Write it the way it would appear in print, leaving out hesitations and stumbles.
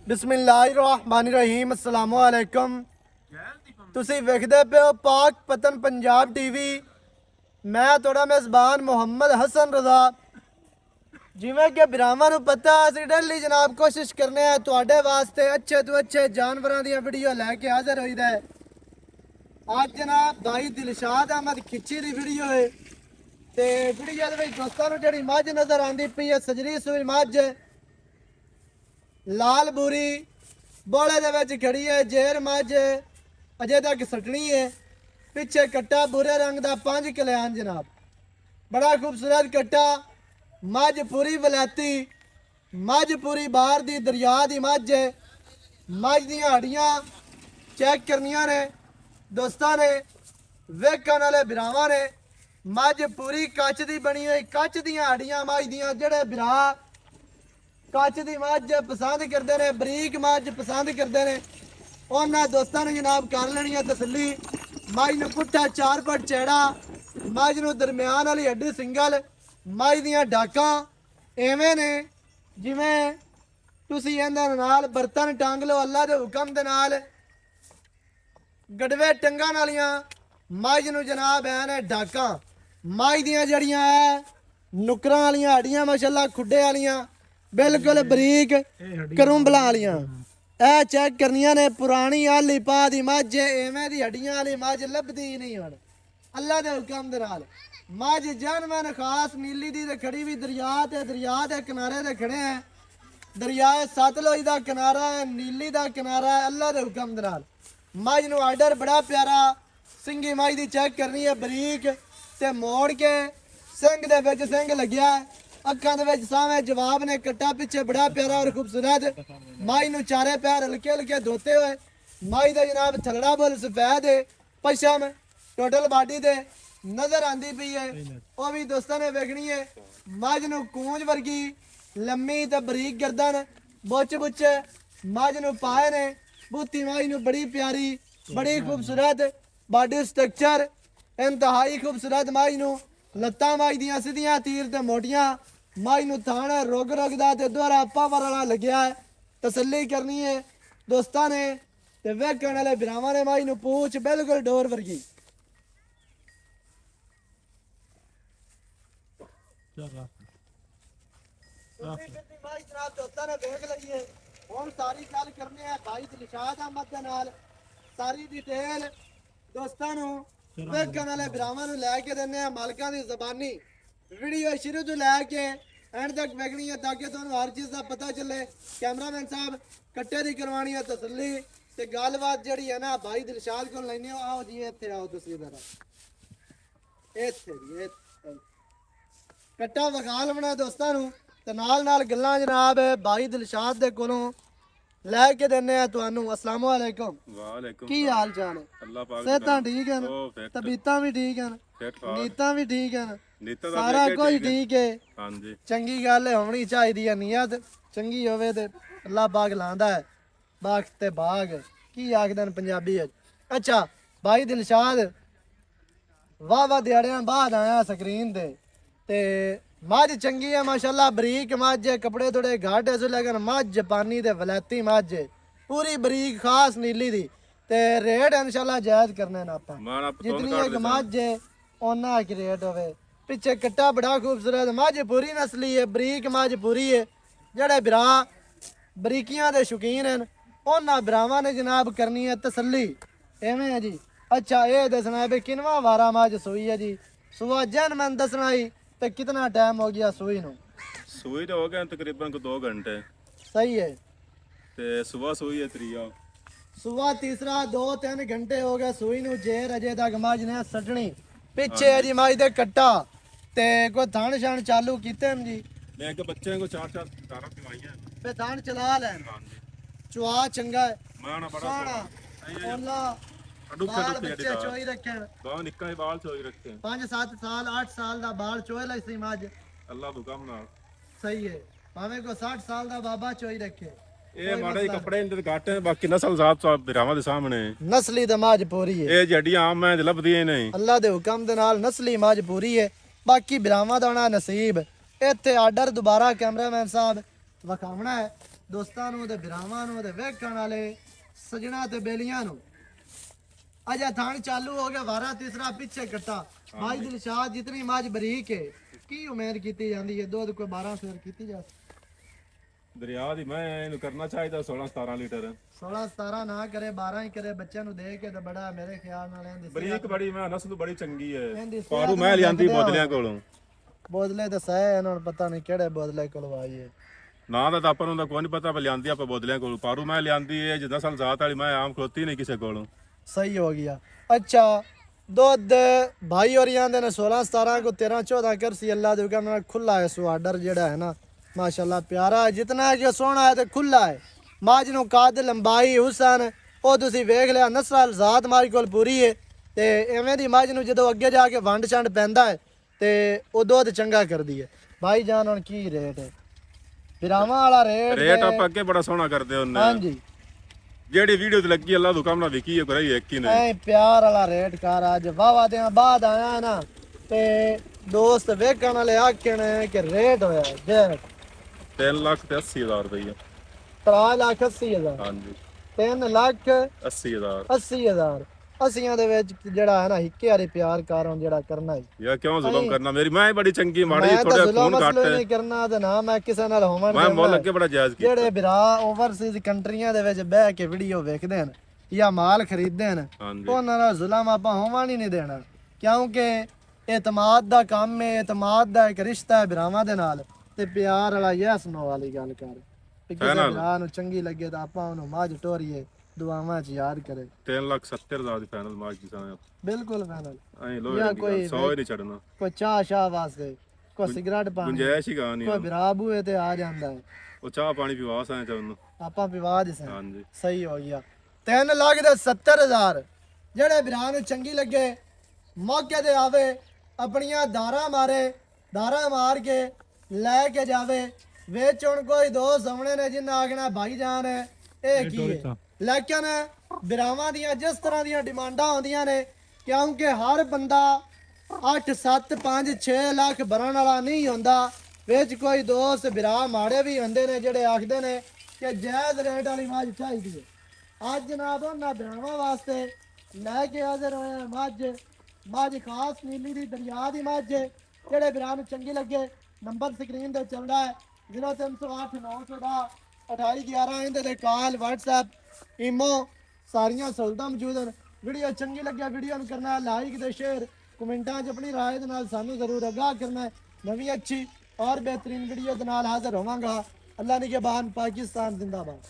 बिस्मिल्लाहिर्रहमानिर्रहीम अस्सलाम वालेकुम। तुसी वेखदे पे हो पाक पतन पंजाब टीवी। मैं थोड़ा मेज़बान मुहम्मद हसन रज़ा। जिवें कि भरावां नूं पता असीं डेली जनाब कोशिश करने हैं तुहाडे वास्ते अच्छे तो अच्छे जानवरां दी वीडियो लैके हाज़र होईदा है। आज जनाब भाई दिलशाद अहमद खिच्ची दी वीडियो है ते वीडियो दे विच दोस्तां नूं जेहड़ी मझ नज़र आंदी पई है सजरी सूई मझ लाल बूरी बोले दे विच खड़ी है। जेर मझ अजे तक सटनी है। पिछे कट्टा भूरे रंग दा 5 कल्याण जनाब, बड़ा खूबसूरत कट्टा। मझ पूरी वलैती, मझ पूरी बाहर दी दरिया दी मझ है। मझ दियां हड्डियां चेक करनियां ने दोस्तां ने, वेखण वाले भरावां ने। मझ पूरी कच दी बनी हुई, कच दियां हड्डियां मझ दियां। जेहड़े भरा कच दी मझ पसंद करते हैं, बरीक मझ पसंद करते हैं, उन्होंने दोस्तों ने जनाब कर लेनी है तसली। मझ नूं पुट्ठा 4 फुट चैड़ा, मझ नूं दरम्यान वाली हड्डी सिंगल। मझ दियां डाकां एवें ने जिवें तुसीं इहदे नाल बर्तन टंग लो अल्लाह दे हुक्म दे नाल। गड़वे टंगण वालियां मझ नूं जनाब है ने डाकां। मझ दियां जड़ियां है नुकरां वालियां हड्डियां माशाअल्लाह खुड्डे वालियां बिल्कुल बरीक करुंबलां वालियां। ए चेक करनियां ने। पुरानी आली पा दी मझ एवें दी हड्डियां वाली मझ लभदी नहीं हुण अल्लाह दे हुक्म दे नाल। मझ जानवन खास नीली दी ते खड़ी भी दरिया दे किनारे ते खड़े हैं। दरिया सतलुज दा किनारा है, नीली दा किनारा है, अल्लाह दे हुक्म दे नाल। मझ नूं आर्डर बड़ा प्यारा सिंगी मझ दी चेक करनी है बरीक ते मोड़ के सिंग दे विच सिंग लग्या है, अखां दे विच सावें जवाब ने। कट्टा पिछे बड़ा प्यारा और खूबसूरत। मझ नूं चारे पैर हल्के हल्के धोते हुए। मझ दा जनाब थलड़ा बुल सफेद है, पशम टोटल बाडी दे नजर आंदी पई है। वो भी दोस्तों ने वेखनी है। मझ नूं कूंज वर्गी लम्मी ते बरीक गर्दन, बुच बुच मझ नूं पाए ने। बूती मझ नूं बड़ी प्यारी, बड़ी खूबसूरत बॉडी स्ट्रक्चर, इंतहाई खूबसूरत मझ नूं। लत्तां मझ दियां सीधियां तीर ते मोटियां। मझ नूं थान रुग रुग दा ते दोहरा पावर वाला लग्या है। तसल्ली करनी है दोस्तां ने ते वेखण वाले भरावां ने। मझ नूं पूछ बिल्कुल डोर वर्गी। दोस्तां ने देख लईए हुण सारी गल करने हैं भाई दिलशाद अहमद दे नाल। सारी डिटेल दोस्तां नूं वेखण वाले भरावां नूं लैके दिंदे आ मालकां दी ज़बानी। वीडियो शुरू तो लैके एंड तक वेखनी है ताकि तुहानूं हर चीज़ का पता चले। कैमरामैन साहब कट्टे दी करवानी है तसल्ली ते गलबात जिहड़ी है ना भाई दिलशाद को लैने। आओ जी इत्थे आओ तुसीं जरा इत्थे जी कट्टा विखा लवना दोस्तां नूं ते नाल नाल गल्लां जनाब भाई दिलशाद दे कोलों लैके दिंदे आ तुहानूं। अस्सलाम वालेकुम। वालेकुम की हाल चाल है? अल्लाह पाक सेहतां ठीक हैं, तबीयतां भी ठीक हैं, नीयतां भी ठीक हैं, सारा कुछ ठीक है। हाँ जी चंगी गल होनी चाहिए। नीयत चंगी होवे ते अल्लाह पाक लांदा है बाग ते बाग की आखदे न पंजाबी। अच्छा भाई दिलशाद वाह वाह दिहाड़ियां बाद आया स्क्रीन ते मझ चंगी है माशाल्लाह, बरीक मझ है, कपड़े थोड़े घट है लेकिन मझ जापानी ते वलैती मझ है, पूरी बरीक खास नीली दी ते रेट इंशाल्लाह जायज करने ना आपां। जितनी एक मझ है उन्ना एक रेट होवे। पिछे कट्टा बड़ा खूबसूरत मझ पूरी नस्ली है, बरीक मझ पूरी है। जेड़े बिरा बरीकियां दे शौकीन हैं उन्हां बिरावां ने जनाब करनी है तसल्ली। एवें है जी। अच्छा ये दसना है भी किनवा वारा मझ सूई है जी? सुबह जन मन दसना ही तो कितना टाइम हो गया सूई नूं? सूई तो हो गया तकरीबन को 2 घंटे। सही है। ते सुबह सूई है त्रिया। सुबह तीसरा 2-3 घंटे हो गए सूई नूं। जेर अजे तक मझ ने सटनी। पिछे है जी मझ दे कट्टा ते कोई थण छण चालू कीते न जी? मैं के बच्चे को 4-4 तारा पिवाइयां पे थण चला लैन। चुआ चंगा है, माना बड़ा सोहना ओला अडुक बाल अडुक बच्चे जेडी चोई रखे। बहुत निक्का ही बाल चोई रखे 5-7 साल 8 साल दा बाल चोए लाई सी मझ। अल्लाह हुकम नाल। सही है। भावें को 60 साल दा बाबा चोई रखे। ਇਹ ਮਾੜੇ ਕੱਪੜੇ ਇੰਦੇ ਘੱਟ ਹੈ ਬਾਕੀ ਨਸਲ ਸਾਹਿਬ ਬਿਰਾਵਾਂ ਦੇ ਸਾਹਮਣੇ ਨਸਲੀ ਤਾਂ ਮੱਝ ਪੂਰੀ ਹੈ। ਇਹ ਜੱਡੀਆਂ ਆਮ ਮੈਂ ਲੱਭਦੀਆਂ ਨਹੀਂ ਅੱਲਾ ਦੇ ਹੁਕਮ ਦੇ ਨਾਲ ਨਸਲੀ ਮੱਝ ਪੂਰੀ ਹੈ। ਬਾਕੀ ਬਿਰਾਵਾਂ ਦਾ ਨਾ ਨਸੀਬ। ਇੱਥੇ ਆਰਡਰ ਦੁਬਾਰਾ ਕੈਮਰਾਮੈਨ ਸਾਹਿਬ ਵਿਖਾਉਣਾ ਹੈ ਦੋਸਤਾਂ ਨੂੰ ਤੇ ਭਰਾਵਾਂ ਨੂੰ ਤੇ ਵੇਖਣ ਵਾਲੇ ਸਜਣਾ ਤੇ ਬੇਲੀਆਂ ਨੂੰ ਅਜਾ ਥਾਣ ਚਾਲੂ ਹੋ ਗਿਆ ਵਾਰਾ ਤੀਸਰਾ ਪਿੱਛੇ ਕੱਟਾ ਮਾਜ ਦਿਲਸ਼ਾਦ ਜਿਤਨੀ ਮਾਜ ਬਰੀਕ ਹੈ ਕੀ ਉਮੀਦ ਕੀਤੀ ਜਾਂਦੀ ਹੈ ਦੁੱਧ ਕੋਈ 12 ਫੇਰ ਕੀਤੀ ਜਾ ਦਰਿਆ ਦੀ ਮੈਂ ਇਹਨੂੰ ਕਰਨਾ ਚਾਹੀਦਾ 16 17 ਲੀਟਰ 16 17 ਨਾ ਕਰੇ 12 ਹੀ ਕਰੇ ਬੱਚਿਆਂ ਨੂੰ ਦੇ ਕੇ ਤਾਂ ਬੜਾ ਮੇਰੇ ਖਿਆਲ ਨਾਲ ਇਹਦੀ ਬਰੀਕ ਬੜੀ ਮੈਂ ਨਸਲ ਬੜੀ ਚੰਗੀ ਹੈ ਇਹਦੀ ਪਾਰੂ ਮੈਂ ਲਿਆਂਦੀ ਬੋਦਲਿਆਂ ਕੋਲੋਂ ਬੋਦਲੇ ਤਾਂ ਸਹਿ ਇਹਨਾਂ ਨੂੰ ਪਤਾ ਨਹੀਂ ਕਿਹੜੇ ਬੋਦਲੇ ਕੋਲ ਆਈ ਹੈ ਨਾ ਤਾਂ ਆਪਾਂ ਨੂੰ ਤਾਂ ਕੋਈ ਨਹੀਂ ਪਤਾ ਪਰ ਲਿਆਂਦੀ ਆਪਾਂ ਬੋਦਲਿਆਂ ਕੋਲੋਂ ਪਾਰੂ ਮੈਂ ਲਿਆਂਦੀ ਹੈ ਜਿੱਦਾਂ ਨਸਲ ਜ਼ਾਤ ਵਾਲੀ ਮੈਂ ਆਮ ਖਲੋਤੀ ਨਹੀਂ ਕਿਸੇ ਕੋਲੋਂ ਸਹੀ ਹੋ ਗਿਆ ਅੱਛਾ ਦੁੱਧ ਭਾਈ ਹੋਰੀਆਂ ਦੇ ਨੇ 16 17 ਕੋ 13 14 ਕਰਸੀ ਅੱਲਾ ਦੇ ਹੁਕਮ ਨਾਲ ਖੁੱਲਾ ਹੈ ਸੋ ਆਰਡਰ ਜਿਹੜਾ ਹੈ ਨਾ ਮਾਸ਼ਾਅੱਲਾ ਪਿਆਰਾ ਹੈ ਜਿਤਨਾ ਹੈ ਕਿ ਸੋਹਣਾ ਹੈ ਤੇ ਖੁੱਲਾ ਹੈ ਮਾਜ ਨੂੰ ਕਾਦ ਲੰਬਾਈ ਹੁਸਨ ਉਹ ਤੁਸੀਂ ਵੇਖ ਲਿਆ ਨਸਲ ਜ਼ਾਤ ਮਾਜ ਕੋਲ ਪੂਰੀ ਹੈ ਤੇ ਐਵੇਂ ਦੀ ਮਾਜ ਨੂੰ ਜਦੋਂ ਅੱਗੇ ਜਾ ਕੇ ਵੰਡ ਛੰਡ ਪੈਂਦਾ ਹੈ ਤੇ ਉਹ ਦੁੱਧ ਚੰਗਾ ਕਰਦੀ ਹੈ ਭਾਈ ਜਾਨ ਹੁਣ ਕੀ ਰੇਟ ਹੈ ਫਿਰਾਵਾਂ ਵਾਲਾ ਰੇਟ ਆਪਾਂ ਅੱਗੇ ਬੜਾ ਸੋਹਣਾ ਕਰਦੇ ਹੁੰਨੇ ਹਾਂਜੀ ਜਿਹੜੀ ਵੀਡੀਓ ਤੇ ਲੱਗੀ ਅੱਲਾ ਦਾ ਹੁਕਮ ਨਾਲ ਵਿਕੀ ਹੈ ਕਰਾਈ ਇੱਕ ਹੀ ਨੇ ਐ ਪਿਆਰ ਵਾਲਾ ਰੇਟ ਕਰ ਅੱਜ ਵਾਵਾ ਦੇ ਬਾਅਦ ਆਇਆ ਨਾ ਤੇ ਦੋਸਤ ਵੇਖਣ ਵਾਲੇ ਆਖਣ ਕਿ ਰੇਟ ਹੋਇਆ ਜੇ 3,80,000 ਰੁਪਏ 3,80,000 ਹਾਂਜੀ 3,80,000 80,000 ਅੱਸੀਆਂ ਦੇ ਵਿੱਚ ਜਿਹੜਾ ਹੈ ਨਾ ਹਿੱਕੇ ਵਾਲੇ ਪਿਆਰ ਕਾਰਾਂ ਜਿਹੜਾ ਕਰਨਾ ਹੈ ਯਾ ਕਿਉਂ ਜ਼ੁਲਮ ਕਰਨਾ ਮੇਰੀ ਮੈਂ ਬੜੀ ਚੰਗੀ ਮਾੜੀ ਮੈਂ ਤਾਂ ਥੋੜਾ ਜ਼ੁਲਮ ਖੂਨ ਘੱਟ ਅਸਲ ਹੈ ਨਹੀਂ ਕਰਨਾ ਤੇ ਨਾ ਮੈਂ ਕਿਸੇ ਨਾਲ ਹੋਵਾਂ ਮੈਂ ਮੁੱਲ ਅੱਗੇ ਬੜਾ ਜਾਇਜ਼ ਕੀਤਾ ਜਿਹੜੇ ਭਰਾ ਓਵਰਸੀਜ਼ ਕੰਟਰੀਆਂ ਦੇ ਵਿੱਚ ਬਹਿ ਕੇ ਵੀਡੀਓ ਵੇਖਦੇ ਨੇ ਜਾਂ ਮਾਲ ਖਰੀਦਦੇ ਨੇ ਹਾਂਜੀ ਉਹਨਾਂ ਦਾ ਜ਼ੁਲਮ ਆਪਾਂ ਹੋਵਾਂ ਨਹੀਂ ਦੇਣਾ ਕਿਉਂਕਿ ਇਤਮਾਦ ਦਾ ਕੰਮ ਹੈ ਇਤਮਾਦ ਦਾ ਇੱਕ ਰਿਸ਼ਤਾ ਹੈ ਭਰਾਵਾਂ ਦੇ ਨਾਲ ਤੇ ਪਿਆਰ ਵਾਲਾ ਯੈਸ ਨੋ ਵਾਲੀ ਗੱਲ ਕਰ ਕਿ ਕਿਸੇ ਭਰਾ ਨੂੰ ਚੰਗੀ ਲੱਗੇ ਤਾਂ ਆਪਾਂ ਉਹਨੂੰ ਮਾਝ ਟੋਰੀਏ ਦੁਆਵਾਂ 'ਚ ਯਾਦ ਕਰੇ 3,70,000 ਦੀ ਫਾਈਨਲ ਮਾਰਚ ਦੀ ਸਾਂ ਬਿਲਕੁਲ ਫਾਈਨਲ ਐ ਲੋਏ ਕੋਈ 100 ਹੀ ਨਹੀਂ ਛੱਡਣਾ ਕੋਈ ਚਾਹ ਸ਼ਾਹ ਵਾਸਤੇ ਕੋਈ ਸਿਗਰਟ ਪਾਣੀ ਗੁੰਜਾਇਸ਼ ਹੀ ਗਾ ਨਹੀਂ ਕੋਈ ਭਰਾ ਬੂਏ ਤੇ ਆ ਜਾਂਦਾ ਹੈ ਉਹ ਚਾਹ ਪਾਣੀ ਪਿਵਾ ਸਾਂ ਚਾਹਨੂੰ ਆਪਾਂ ਵਿਵਾਦ ਹੀ ਸਨ ਹਾਂਜੀ ਸਹੀ ਹੋ ਗਿਆ 3,70,000 ਜਿਹੜੇ ਭਰਾ ਨੂੰ ਚੰਗੀ ਲੱਗੇ ਮੌਕੇ ਤੇ ਆਵੇ ਆਪਣੀਆਂ ਧਾਰਾਂ ਮਾਰ ਕੇ ਲੈ ਕੇ ਜਾਵੇ ਵਿੱਚ ਹੁਣ ਕੋਈ ਦੋ ਸਾਹਮਣੇ ਨੇ ਜਿੰਨਾ ਆਖਣਾ ਭਾਈ ਜਾਨ ਇਹ ਕੀ ਹੈ ਲੇਕਿਨ ਭਰਾਵਾਂ ਦੀਆਂ ਜਿਸ ਤਰ੍ਹਾਂ ਦੀਆਂ ਡਿਮਾਂਡਾਂ ਆਉਂਦੀਆਂ ਨੇ ਕਿਉਂਕਿ ਹਰ ਬੰਦਾ 8 7 5 6 ਲੱਖ ਭਰਨ ਵਾਲਾ ਨਹੀਂ ਹੁੰਦਾ ਵਿੱਚ ਕੋਈ ਦੋਸਤ ਭਰਾ ਮਾੜੇ ਵੀ ਹੁੰਦੇ ਨੇ ਜਿਹੜੇ ਆਖਦੇ ਨੇ ਕਿ ਜਾਇਜ਼ ਰੇਟ ਵਾਲੀ ਮੱਝ ਚਾਹੀਦੀ ਹੈ ਅੱਜ ਜਨਾਬ ਉਹਨਾਂ ਭਰਾਵਾਂ ਵਾਸਤੇ ਲੈ ਕੇ ਹਾਜ਼ਰ ਹੋਏ ਮੱਝ ਖਾਸ ਨੀਲੀ ਦੀ ਦਰਿਆ ਦੀ ਮੱਝ ਜਿਹੜੇ ਭਰਾ ਨੂੰ ਚੰਗੀ ਲੱਗੇ ਨੰਬਰ ਸਕਰੀਨ ਤੇ ਚੱਲਦਾ ਹੈ 0308 910 2811 ਇਹਦੇ ਤੇ ਕਾਲ WhatsApp ਈਮੋ ਸਾਰੀਆਂ ਸਹੂਲਤਾਂ ਮੌਜੂਦ ਹਨ ਵੀਡੀਓ ਚੰਗੀ ਲੱਗਿਆ ਵੀਡੀਓ ਨੂੰ ਕਰਨਾ ਲਾਈਕ ਤੇ ਸ਼ੇਅਰ ਕਮੈਂਟਾਂ 'ਚ ਆਪਣੀ ਰਾਏ ਦੇ ਨਾਲ ਸਾਨੂੰ ਜ਼ਰੂਰ ਆਗਾਹ ਕਰਨਾ ਨਵੀਂ ਅੱਛੀ ਔਰ ਬਿਹਤਰੀਨ ਵੀਡੀਓ ਦੇ ਨਾਲ ਹਾਜ਼ਰ ਹੋਵਾਂਗਾ ਅੱਲਾ ਨਿਗਹਿਬਾਨ ਪਾਕਿਸਤਾਨ ਜ਼ਿੰਦਾਬਾਦ